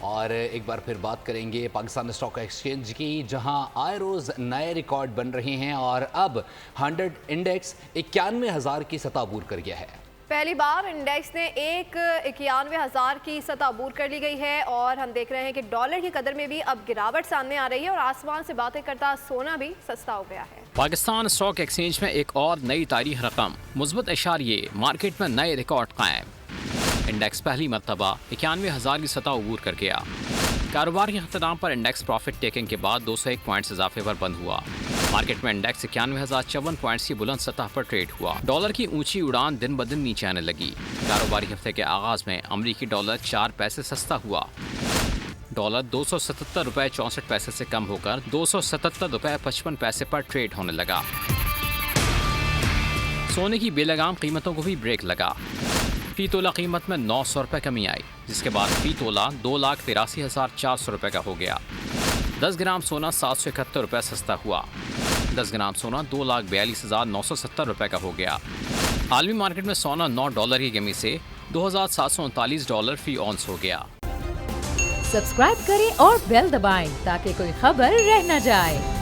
और एक बार फिर बात करेंगे पाकिस्तान स्टॉक एक्सचेंज की, जहां आए रोज़ नए रिकॉर्ड बन रहे हैं और अब 100 इंडेक्स 91,000 की सतह अबूर कर गया है। पहली बार इंडेक्स ने 91,000 की सतह अबूर कर ली गई है और हम देख रहे हैं कि डॉलर की कदर में भी अब गिरावट सामने आ रही है और आसमान से बातें करता सोना भी सस्ता हो गया है। पाकिस्तान स्टॉक एक्सचेंज में एक और नई तारीख रकम, मुस्बत इशारिये, मार्केट में नए रिकॉर्ड कायम। इंडेक्स पहली मरतबा 91,000 की सतह अबूर कर गया। कारोबार के अख्ताम पर इंडेक्स प्रॉफिट टेकिंग के बाद 201 पॉइंट्स इजाफे पर बंद हुआ। मार्केट में इंडेक्स 91,054 पॉइंट्स की बुलंद सतह पर ट्रेड हुआ। डॉलर की ऊंची उड़ान दिन ब दिन नीचे आने लगी। कारोबारी हफ्ते के आगाज में अमरीकी डॉलर 4 पैसे सस्ता हुआ। डॉलर 277 रुपये 64 पैसे से कम होकर 277 रुपये 55 पैसे पर ट्रेड होने लगा। सोने की बेलगाम कीमतों को भी ब्रेक लगा। फी तोला कीमत में 900 रुपये कमी आई, जिसके बाद फी तोला 2,83,400 रुपये का हो गया। 10 ग्राम सोना 771 रुपये सस्ता हुआ। 10 ग्राम सोना 2,42,970 रुपये का हो गया। आलमी मार्केट में सोना $9 की कमी से $2,739 फी ऑन्स हो गया। सब्सक्राइब करें और बेल दबाएं ताकि कोई खबर रह न जाए।